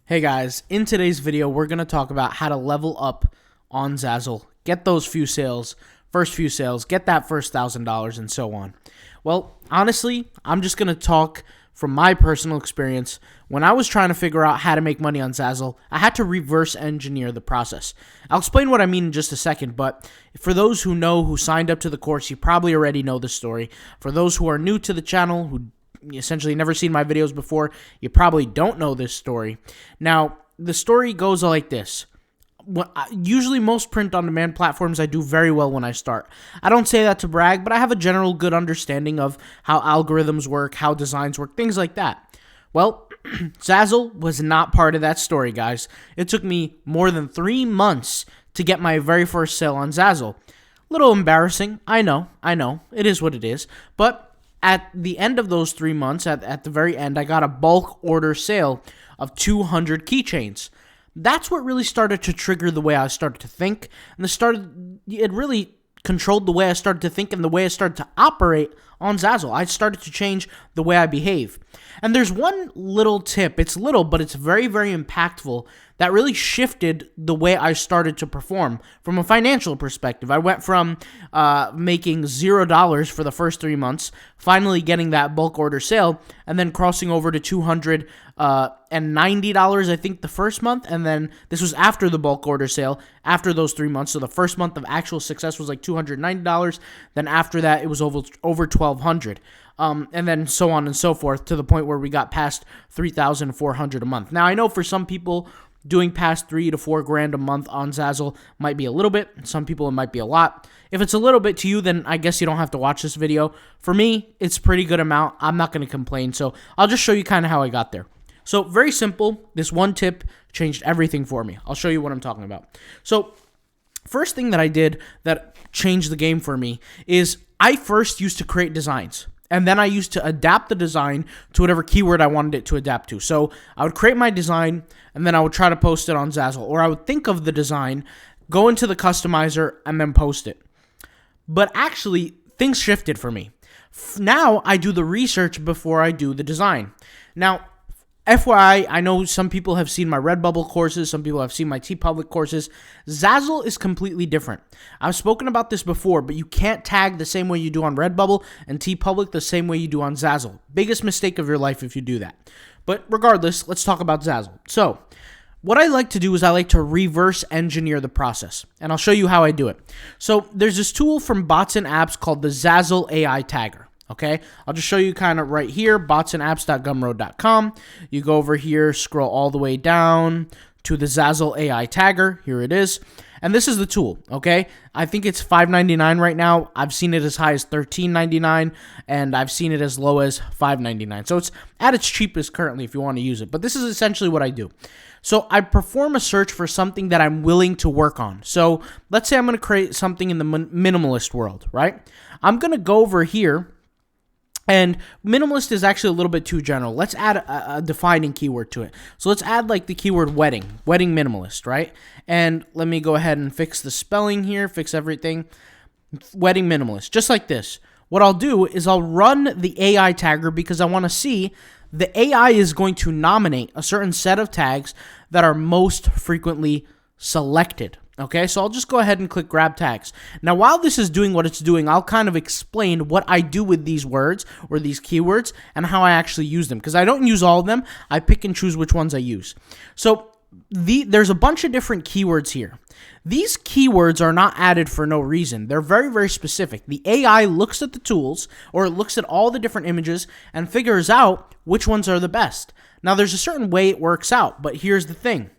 Hey guys, in today's video, we're going to talk about how to level up on Zazzle, get those first few sales, get that first $1,000 and so on. Well, honestly, I'm just going to talk from my personal experience. When I was trying to figure out how to make money on Zazzle, I had to reverse engineer the process. I'll explain what I mean in just a second, but for those who signed up to the course, you probably already know the story. For those who are new to the channel, who essentially never seen my videos before, you probably don't know this story. Now, the story goes like this. Usually most print-on-demand platforms, I do very well when I start. I don't say that to brag, but I have a general good understanding of how algorithms work, how designs work, things like that. Well, Zazzle was not part of that story, guys. It took me more than 3 months to get my very first sale on Zazzle. Little embarrassing, I know, it is what it is, but at the end of those 3 months, at the very end, I got a bulk order sale of 200 keychains. That's what really started to trigger the way I started to think, and it really controlled the way I started to think and the way I started to operate on Zazzle. I started to change the way I behave. And there's one little tip, it's little, but it's very, very impactful, that really shifted the way I started to perform from a financial perspective. I went from making $0 for the first 3 months, finally getting that bulk order sale, and then crossing over to $290, I think, the first month. And then this was after the bulk order sale, after those 3 months. So the first month of actual success was like $290. Then after that, it was over $1,200. And then so on and so forth to the point where we got past $3,400 a month. Now, I know for some people, doing past $3 to $4 grand a month on Zazzle might be a little bit. Some people, it might be a lot. If it's a little bit to you, then I guess you don't have to watch this video. For me, it's a pretty good amount. I'm not going to complain. So I'll just show you kind of how I got there. So very simple. This one tip changed everything for me. I'll show you what I'm talking about. So first thing that I did that changed the game for me is I first used to create designs. And then I used to adapt the design to whatever keyword I wanted it to adapt to. So I would create my design, and then I would try to post it on Zazzle. Or I would think of the design, go into the customizer, and then post it. But actually, things shifted for me. Now, I do the research before I do the design. Now, FYI, I know some people have seen my Redbubble courses, some people have seen my TeePublic courses. Zazzle is completely different. I've spoken about this before, but you can't tag the same way you do on Redbubble and TeePublic the same way you do on Zazzle. Biggest mistake of your life if you do that. But regardless, let's talk about Zazzle. So, what I like to do is I like to reverse engineer the process, and I'll show you how I do it. So, there's this tool from Bots and Apps called the Zazzle AI Tagger. Okay, I'll just show you kind of right here, botsandapps.gumroad.com. You go over here, scroll all the way down to the Zazzle AI Tagger. Here it is. And this is the tool, okay? I think it's $5.99 right now. I've seen it as high as $13.99, and I've seen it as low as $5.99. So it's at its cheapest currently if you want to use it. But this is essentially what I do. So I perform a search for something that I'm willing to work on. So let's say I'm going to create something in the minimalist world, right? I'm going to go over here. And minimalist is actually a little bit too general. Let's add a defining keyword to it. So let's add like the keyword wedding minimalist, right? And let me go ahead and fix the spelling here, fix everything. Wedding minimalist, just like this. What I'll do is I'll run the AI tagger because I want to see the AI is going to nominate a certain set of tags that are most frequently selected. Okay, so I'll just go ahead and click grab tags. Now, while this is doing what it's doing, I'll kind of explain what I do with these words or these keywords and how I actually use them. Because I don't use all of them. I pick and choose which ones I use. So there's a bunch of different keywords here. These keywords are not added for no reason. They're very, very specific. The AI looks at the tools or it looks at all the different images and figures out which ones are the best. Now, there's a certain way it works out, but here's the thing.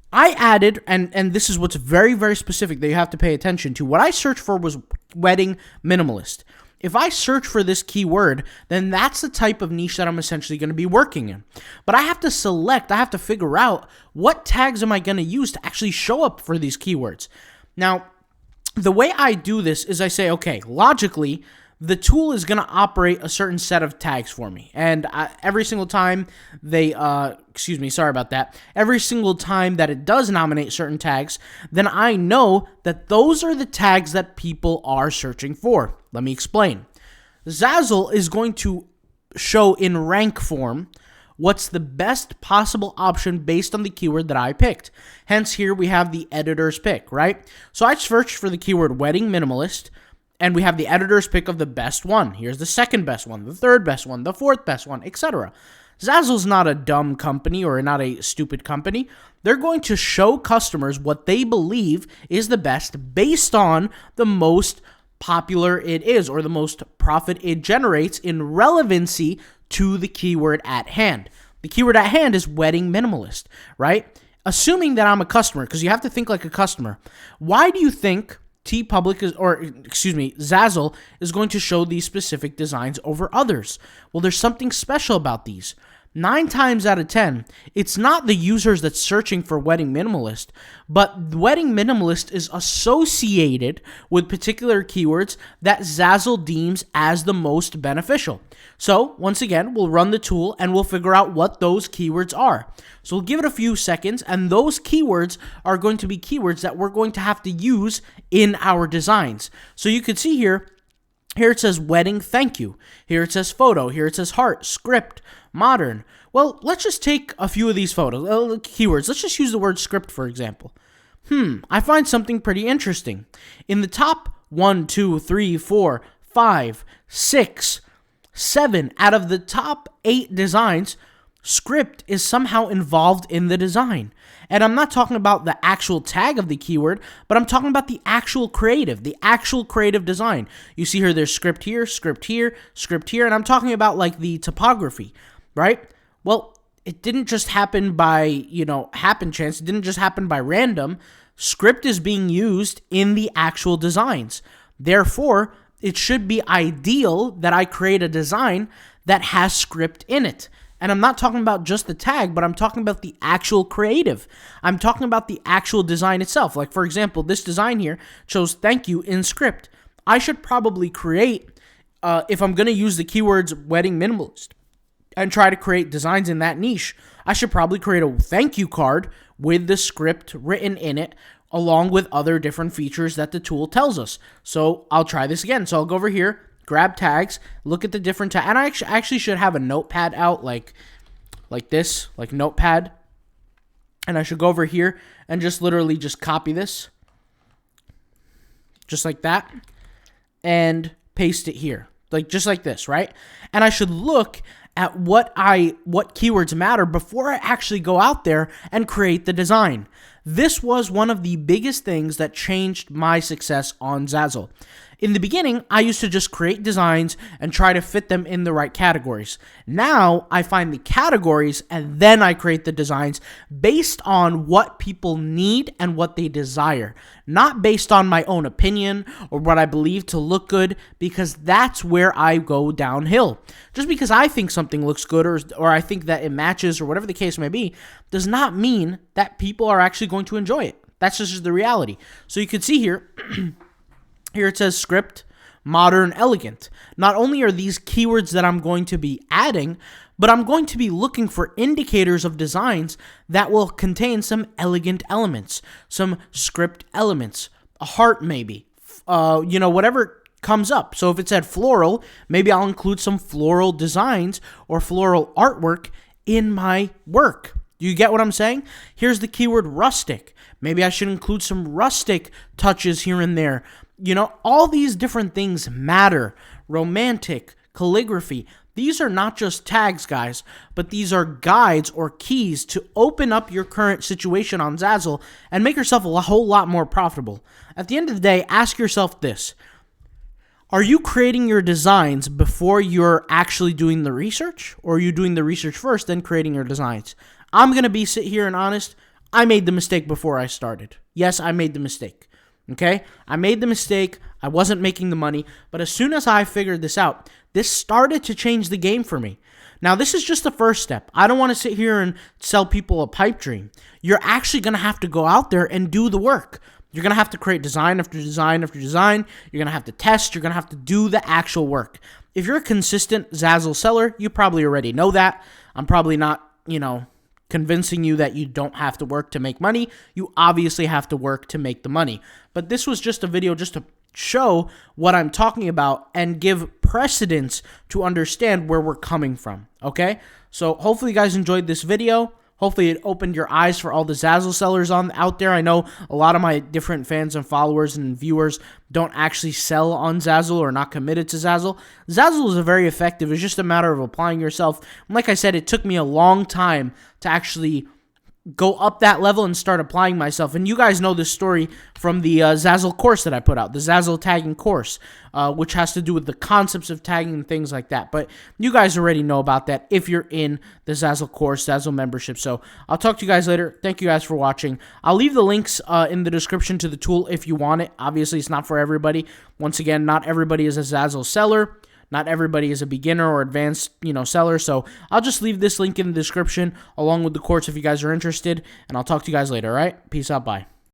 I added, and this is what's very, very specific that you have to pay attention to. What I searched for was wedding minimalist. If I search for this keyword, then that's the type of niche that I'm essentially going to be working in. But I have to figure out what tags am I going to use to actually show up for these keywords. Now, the way I do this is I say, okay, logically, the tool is going to operate a certain set of tags for me. And every single time every single time that it does nominate certain tags, then I know that those are the tags that people are searching for. Let me explain. Zazzle is going to show in rank form what's the best possible option based on the keyword that I picked. Hence, here we have the editor's pick, right? So I searched for the keyword wedding minimalist, and we have the editor's pick of the best one. Here's the second best one, the third best one, the fourth best one, etc. Zazzle's not a dumb company or not a stupid company. They're going to show customers what they believe is the best based on the most popular it is or the most profit it generates in relevancy to the keyword at hand. The keyword at hand is wedding minimalist, right? Assuming that I'm a customer, because you have to think like a customer. Why do you think Zazzle is going to show these specific designs over others? Well, there's something special about these. 9 times out of 10, it's not the users that's searching for wedding minimalist, but wedding minimalist is associated with particular keywords that Zazzle deems as the most beneficial. So, once again, we'll run the tool and we'll figure out what those keywords are. So we'll give it a few seconds, and those keywords are going to be keywords that we're going to have to use in our designs. So you can see here it says wedding thank you. Here it says photo. Here it says heart, script, modern. Well, let's just take a few of these keywords. Let's just use the word script, for example. I find something pretty interesting. In the top 1, 2, 3, 4, 5, 6, 7 out of the top 8 designs, script is somehow involved in the design. And I'm not talking about the actual tag of the keyword, but I'm talking about the actual creative design. You see here, there's script here, script here, script here, and I'm talking about like the typography, right? Well, it didn't just happen by, happen chance. It didn't just happen by random. Script is being used in the actual designs. Therefore, it should be ideal that I create a design that has script in it. And I'm not talking about just the tag, but I'm talking about the actual creative. I'm talking about the actual design itself. Like, for example, this design here shows thank you in script. I should probably create, if I'm going to use the keywords wedding minimalist and try to create designs in that niche, I should probably create a thank you card with the script written in it, along with other different features that the tool tells us. So I'll try this again. So I'll go over here, grab tags, look at the different tags, and I actually should have a notepad out like this, like notepad, and I should go over here and just literally just copy this, just like that, and paste it here, just like this, right? And I should look at what keywords matter before I actually go out there and create the design. This was one of the biggest things that changed my success on Zazzle. In the beginning, I used to just create designs and try to fit them in the right categories. Now, I find the categories and then I create the designs based on what people need and what they desire, not based on my own opinion or what I believe to look good, because that's where I go downhill. Just because I think something looks good or I think that it matches or whatever the case may be, does not mean that people are actually going to enjoy it. That's just the reality. So you can see here, here it says script, modern, elegant. Not only are these keywords that I'm going to be adding, but I'm going to be looking for indicators of designs that will contain some elegant elements, some script elements, a heart maybe, whatever comes up. So if it said floral, maybe I'll include some floral designs or floral artwork in my work. You get what I'm saying? Here's the keyword rustic. Maybe I should include some rustic touches here and there. All these different things matter. Romantic, calligraphy. These are not just tags, guys, but these are guides or keys to open up your current situation on Zazzle and make yourself a whole lot more profitable. At the end of the day, ask yourself this. Are you creating your designs before you're actually doing the research? Or are you doing the research first, then creating your designs? I'm going to sit here and honest. I made the mistake before I started. Yes, I made the mistake. Okay? I made the mistake. I wasn't making the money. But as soon as I figured this out, this started to change the game for me. Now, this is just the first step. I don't want to sit here and sell people a pipe dream. You're actually going to have to go out there and do the work. You're going to have to create design after design after design. You're going to have to test. You're going to have to do the actual work. If you're a consistent Zazzle seller, you probably already know that. I'm probably not, convincing you that you don't have to work to make money. You obviously have to work to make the money. But this was just a video just to show what I'm talking about and give precedence to understand where we're coming from, okay? So hopefully you guys enjoyed this video. Hopefully it opened your eyes for all the Zazzle sellers out there. I know a lot of my different fans and followers and viewers don't actually sell on Zazzle or not committed to Zazzle. Zazzle is very effective. It's just a matter of applying yourself. And like I said, it took me a long time to actually go up that level and start applying myself. And you guys know this story from the Zazzle course that I put out, the Zazzle tagging course, which has to do with the concepts of tagging and things like that. But you guys already know about that if you're in the Zazzle course, Zazzle membership. So I'll talk to you guys later. Thank you guys for watching. I'll leave the links in the description to the tool if you want it. Obviously, it's not for everybody. Once again, not everybody is a Zazzle seller. Not everybody is a beginner or advanced, seller. So I'll just leave this link in the description along with the course if you guys are interested. And I'll talk to you guys later, all right? Peace out. Bye.